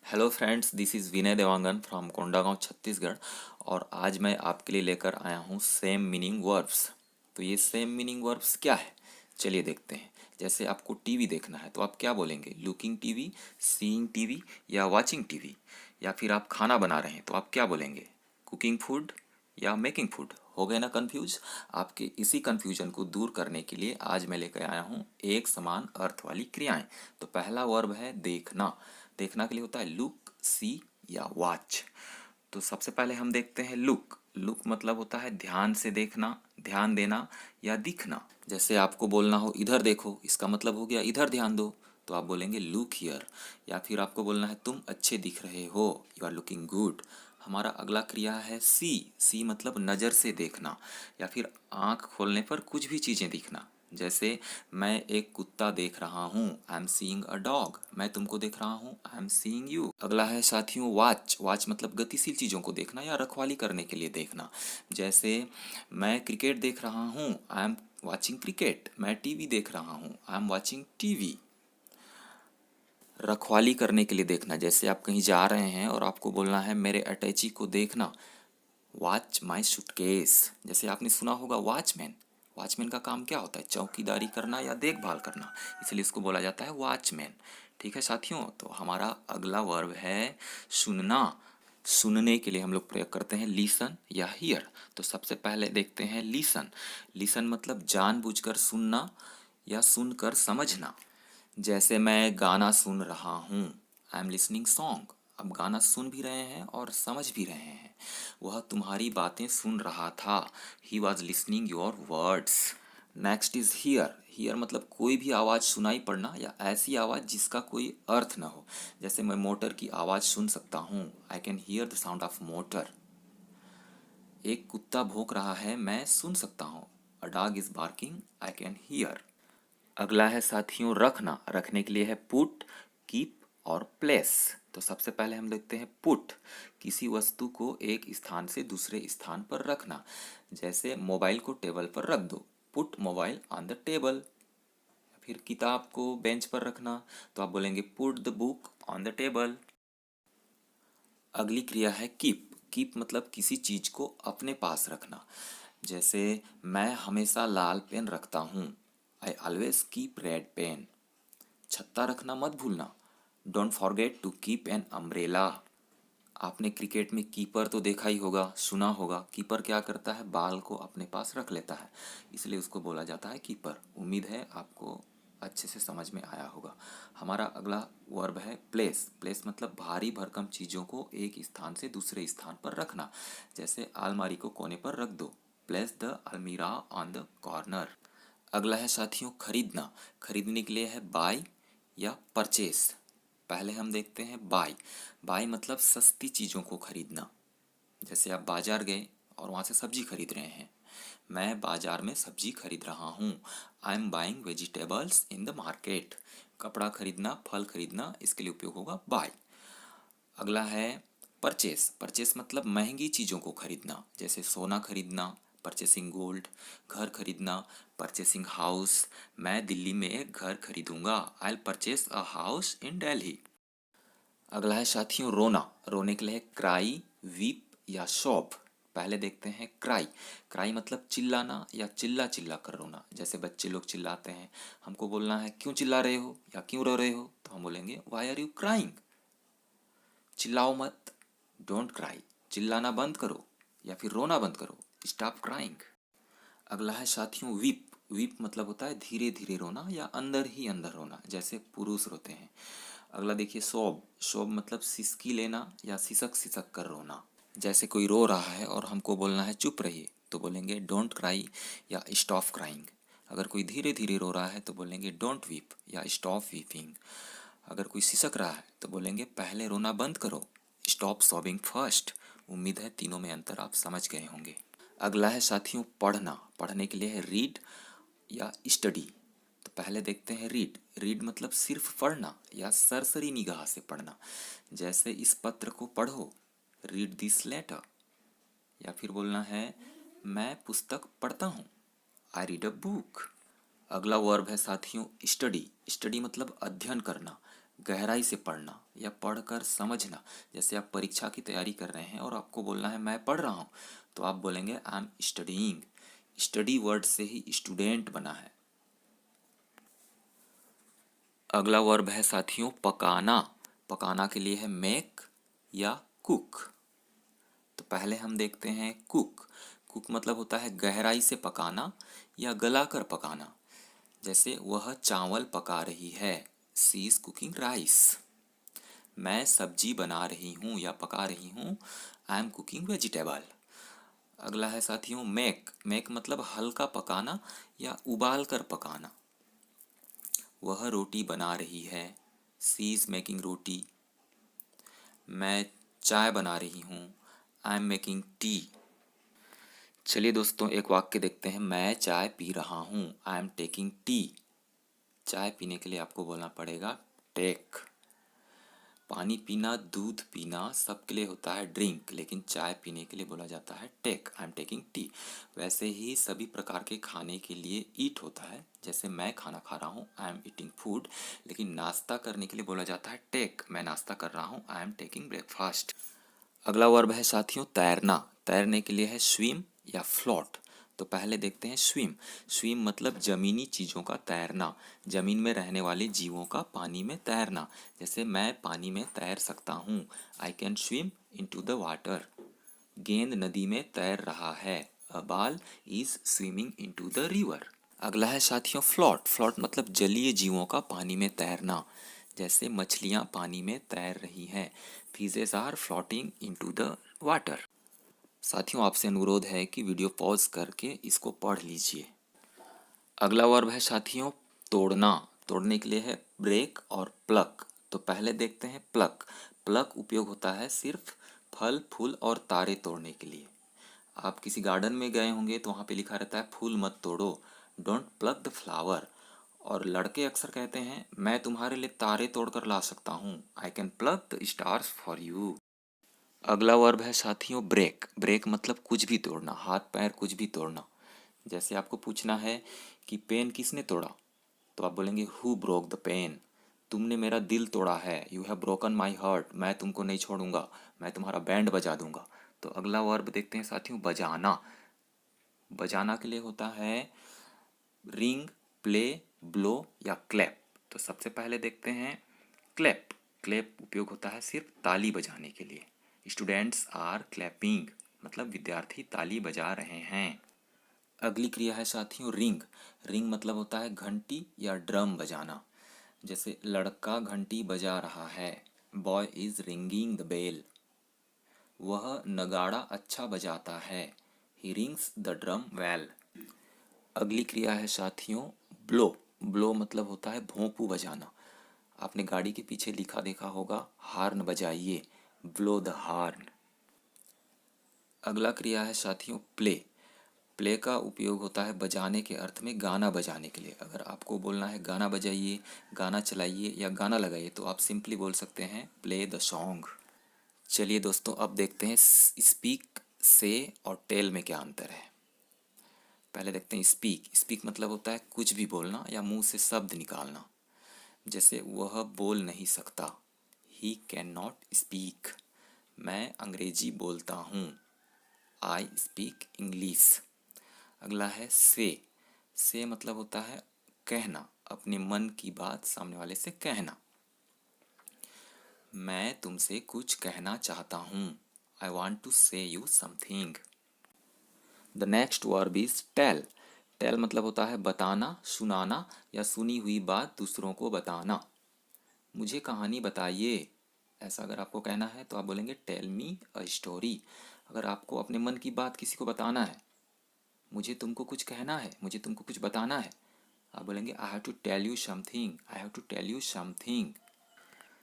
Hello friends, this is Vinay Dewangan from Kondagaon Chhattisgarh. और आज मैं आपके लिए लेकर आया हूँ सेम मीनिंग वर्ब्स। तो ये सेम मीनिंग वर्ब्स क्या है, चलिए देखते हैं। जैसे आपको टीवी देखना है तो आप क्या बोलेंगे? लुकिंग टीवी, सीइंग टीवी या वाचिंग टीवी। या फिर आप खाना बना रहे हैं तो आप क्या बोलेंगे? कुकिंग फूड या मेकिंग फूड। हो गए ना कंफ्यूज? आपके इसी कंफ्यूजन को दूर करने के लिए आज मैं लेकर आया हूँ एक समान अर्थ वाली क्रियाएं। तो पहला वर्ब है देखना। देखना के लिए होता है लुक, सी या वॉच। तो सबसे पहले हम देखते हैं लुक। लुक मतलब होता है ध्यान से देखना, ध्यान देना या दिखना। जैसे आपको बोलना हो इधर देखो, इसका मतलब हो गया इधर ध्यान दो, तो आप बोलेंगे लुक हियर। या फिर आपको बोलना है तुम अच्छे दिख रहे हो, यू आर लुकिंग गुड। हमारा अगला क्रिया है सी। सी मतलब नज़र से देखना या फिर आँख खोलने पर कुछ भी चीज़ें दिखना। जैसे मैं एक कुत्ता देख रहा हूँ, I am seeing a dog. मैं तुमको देख रहा हूँ, आई एम सीइंग यू। अगला है साथियों वॉच। वॉच मतलब गतिशील चीज़ों को देखना या रखवाली करने के लिए देखना। जैसे मैं क्रिकेट देख रहा हूँ, आई एम वॉचिंग क्रिकेट। मैं टीवी देख रहा हूँ, आई एम वॉचिंग टीवी। रखवाली करने के लिए देखना, जैसे आप कहीं जा रहे हैं और आपको बोलना है मेरे अटैची को देखना, वॉच माई सूटकेस। जैसे आपने सुना होगा वॉचमैन। वॉचमैन का काम क्या होता है? चौकीदारी करना या देखभाल करना, इसलिए इसको बोला जाता है वॉचमैन। ठीक है साथियों, तो हमारा अगला वर्ब है सुनना। सुनने के लिए हम लोग प्रयोग करते हैं लीसन या हियर। तो सबसे पहले देखते हैं लीसन। लीसन मतलब जानबूझकर सुनना या सुनकर समझना। जैसे मैं गाना सुन रहा हूँ, आई एम लिसनिंग सॉन्ग। अब गाना सुन भी रहे हैं और समझ भी रहे हैं। वह तुम्हारी बातें सुन रहा था, he was listening your words. Next is here. Here मतलब कोई भी आवाज़ सुनाई पड़ना या ऐसी आवाज़ जिसका कोई अर्थ न हो। जैसे मैं मोटर की आवाज़ सुन सकता हूँ, I can hear the sound of motor. एक कुत्ता भौंक रहा है, मैं सुन सकता हूँ, a dog is barking, I can hear. अगला है साथियों रखना। रखने के लिए है पुट, कीप और प्लेस। तो सबसे पहले हम देखते हैं पुट। किसी वस्तु को एक स्थान से दूसरे स्थान पर रखना। जैसे मोबाइल को टेबल पर रख दो, put mobile on the table. फिर किताब को बेंच पर रखना, तो आप बोलेंगे put the book on the table. अगली क्रिया है कीप। कीप मतलब किसी चीज को अपने पास रखना। जैसे मैं हमेशा लाल पेन रखता हूँ, I always keep red pen. छत्ता रखना मत भूलना, don't forget to keep an umbrella. आपने क्रिकेट में कीपर तो देखा ही होगा, सुना होगा। कीपर क्या करता है? बाल को अपने पास रख लेता है, इसलिए उसको बोला जाता है कीपर। उम्मीद है आपको अच्छे से समझ में आया होगा। हमारा अगला वर्ब है प्लेस। प्लेस मतलब भारी भरकम चीज़ों को एक स्थान से दूसरे स्थान पर रखना। जैसे अलमारी को कोने पर रख दो, प्लेस द अलमीरा ऑन द कॉर्नर। अगला है साथियों खरीदना। खरीदने के लिए है बाय या परचेस। पहले हम देखते हैं बाय। बाय मतलब सस्ती चीज़ों को खरीदना। जैसे आप बाजार गए और वहाँ से सब्जी खरीद रहे हैं, मैं बाजार में सब्जी खरीद रहा हूँ, I am buying vegetables in the market. कपड़ा खरीदना, फल खरीदना, इसके लिए उपयोग होगा बाय। अगला है परचेस। परचेस मतलब महंगी चीज़ों को खरीदना। जैसे सोना खरीदना, परचेसिंग गोल्ड। घर खरीदना, परचेसिंग हाउस। मैं दिल्ली में एक घर खरीदूंगा, I will purchase a house in Delhi. अगला है साथियों रोना। रोने के लिए क्राई, वीप या शॉप। पहले देखते हैं क्राई। क्राई मतलब चिल्लाना या चिल्ला चिल्ला कर रोना। जैसे बच्चे लोग चिल्लाते हैं, हमको बोलना है क्यों चिल्ला रहे हो या क्यों रो रहे हो, तो हम बोलेंगे वाई आर यू क्राइंग। चिल्लाओ मत, डोंट क्राई। चिल्लाना बंद करो या फिर रोना बंद करो, स्टॉप क्राइंग। अगला है साथियों वीप। वीप मतलब होता है धीरे धीरे रोना या अंदर ही अंदर रोना, जैसे पुरुष रोते हैं। अगला देखिए सोब। सोब मतलब सिसकी लेना या सिसक सिसक कर रोना। जैसे कोई रो रहा है और हमको बोलना है चुप रहिए, तो बोलेंगे डोंट क्राई या स्टॉप क्राइंग। अगर कोई धीरे धीरे रो रहा है तो बोलेंगे डोंट वीप या स्टॉप वीपिंग। अगर कोई सिसक रहा है तो बोलेंगे पहले रोना बंद करो, स्टॉप सॉबिंग फर्स्ट। उम्मीद है तीनों में अंतर आप समझ गए होंगे। अगला है साथियों पढ़ना। पढ़ने के लिए है रीड या स्टडी। तो पहले देखते हैं रीड। रीड मतलब सिर्फ पढ़ना या सरसरी निगाह से पढ़ना। जैसे इस पत्र को पढ़ो, रीड दिस लेटर। या फिर बोलना है मैं पुस्तक पढ़ता हूँ, आई रीड अ बुक। अगला वर्ब है साथियों स्टडी। स्टडी मतलब अध्ययन करना। गहराई से पढ़ना या पढ़कर समझना। जैसे आप परीक्षा की तैयारी कर रहे हैं और आपको बोलना है मैं पढ़ रहा हूँ, तो आप बोलेंगे I am studying. Study word से ही स्टूडेंट बना है। अगला वर्ब है साथियों पकाना। पकाना के लिए है मेक या कुक। तो पहले हम देखते हैं कुक। कुक मतलब होता है गहराई से पकाना या गलाकर पकाना। जैसे वह चावल पका रही है, सी इज कुकिंग राइस। मैं सब्जी बना रही हूँ या पका रही हूँ, आई एम कुकिंग वेजिटेबल। अगला है साथियों मेक। मेक मतलब हल्का पकाना या उबाल कर पकाना। वह रोटी बना रही है, सी इज मेकिंग रोटी। मैं चाय बना रही हूँ, आई एम मेकिंग टी। चलिए दोस्तों एक वाक्य देखते हैं। मैं चाय पी रहा हूँ, आई एम टेकिंग टी। चाय पीने के लिए आपको बोलना पड़ेगा टेक। पानी पीना, दूध पीना सबके लिए होता है ड्रिंक, लेकिन चाय पीने के लिए बोला जाता है take. I am taking tea. वैसे ही सभी प्रकार के खाने के लिए ईट होता है। जैसे मैं खाना खा रहा हूँ, आई एम ईटिंग फूड, लेकिन नाश्ता करने के लिए बोला जाता है टेक। मैं नाश्ता कर रहा हूँ, आई एम टेकिंग ब्रेकफास्ट। अगला वर्ब है साथियों तैरना। तैरने के लिए है स्विम या फ्लोट। तो पहले देखते हैं स्विम। स्विम मतलब जमीनी चीज़ों का तैरना, जमीन में रहने वाले जीवों का पानी में तैरना। जैसे मैं पानी में तैर सकता हूँ, I can swim into the water. गेंद नदी में तैर रहा है, a ball is swimming into the river. अगला है साथियों फ्लोट। फ्लोट मतलब जलीय जीवों का पानी में तैरना। जैसे मछलियाँ पानी में तैर रही हैं, fishes are floating into the water. साथियों आपसे अनुरोध है कि वीडियो पॉज करके इसको पढ़ लीजिए। अगला वर्ब है साथियों तोड़ना। तोड़ने के लिए है ब्रेक और प्लक। तो पहले देखते हैं प्लक। प्लक उपयोग होता है सिर्फ फल फूल और तारे तोड़ने के लिए। आप किसी गार्डन में गए होंगे तो वहाँ पे लिखा रहता है फूल मत तोड़ो, डोंट प्लक द फ्लावर। और लड़के अक्सर कहते हैं मैं तुम्हारे लिए तारे तोड़कर ला सकता हूँ, I can plug the stars for you. अगला वर्ब है साथियों ब्रेक। ब्रेक मतलब कुछ भी तोड़ना, हाथ पैर कुछ भी तोड़ना। जैसे आपको पूछना है कि पेन किसने तोड़ा, तो आप बोलेंगे हु ब्रोक द पेन। तुमने मेरा दिल तोड़ा है, you have broken my heart. मैं तुमको नहीं छोड़ूंगा, मैं तुम्हारा बैंड बजा दूंगा। तो अगला वर्ब देखते हैं साथियों बजाना। बजाना के लिए होता है रिंग, प्ले, ब्लो या क्लैप। तो सबसे पहले देखते हैं क्लैप। क्लैप उपयोग होता है सिर्फ ताली बजाने के लिए। स्टूडेंट्स आर क्लैपिंग मतलब विद्यार्थी ताली बजा रहे हैं। अगली क्रिया है साथियों रिंग। रिंग मतलब होता है घंटी या ड्रम बजाना। जैसे लड़का घंटी बजा रहा है, boy is ringing the bell. वह नगाड़ा अच्छा बजाता है, he rings the drum well. अगली क्रिया है साथियों ब्लो। ब्लो मतलब होता है भोंपू बजाना। आपने गाड़ी के पीछे लिखा देखा होगा हार्न बजाइए, ब्लो द हार्न। अगला क्रिया है साथियों प्ले। प्ले का उपयोग होता है बजाने के अर्थ में गाना बजाने के लिए। अगर आपको बोलना है गाना बजाइए, गाना चलाइए या गाना लगाइए, तो आप सिंपली बोल सकते हैं प्ले द सॉन्ग। चलिए दोस्तों अब देखते हैं स्पीक से और टेल में क्या अंतर है। पहले देखते हैं स्पीक। स्पीक मतलब होता है कुछ भी बोलना या मुंह से शब्द निकालना। जैसे वह बोल नहीं सकता, ही कैन नॉट स्पीक। मैं अंग्रेजी बोलता हूँ, आई स्पीक इंग्लिश। अगला है से मतलब होता है कहना, अपने मन की बात सामने वाले से कहना। मैं तुमसे कुछ कहना चाहता हूँ, I want to say you something. The next verb is tell. Tell मतलब होता है बताना, सुनाना या सुनी हुई बात दूसरों को बताना। मुझे कहानी बताइए, ऐसा अगर आपको कहना है तो आप बोलेंगे टेल मी अ स्टोरी। अगर आपको अपने मन की बात किसी को बताना है, मुझे तुमको कुछ कहना है, मुझे तुमको कुछ बताना है, आप बोलेंगे I have to tell you something, I have to tell you something.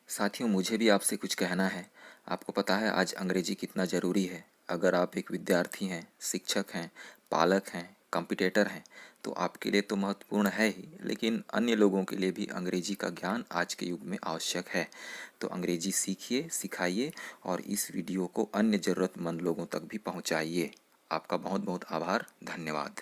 साथियों मुझे भी आपसे कुछ कहना है। आपको पता है आज अंग्रेजी कितना ज़रूरी है। अगर आप एक विद्यार्थी हैं, शिक्षक हैं, पालक हैं, कॉम्पिटिटर हैं, तो आपके लिए तो महत्वपूर्ण है ही, लेकिन अन्य लोगों के लिए भी अंग्रेजी का ज्ञान आज के युग में आवश्यक है। तो अंग्रेजी सीखिए, सिखाइए और इस वीडियो को अन्य ज़रूरतमंद लोगों तक भी पहुंचाइए। आपका बहुत बहुत आभार, धन्यवाद।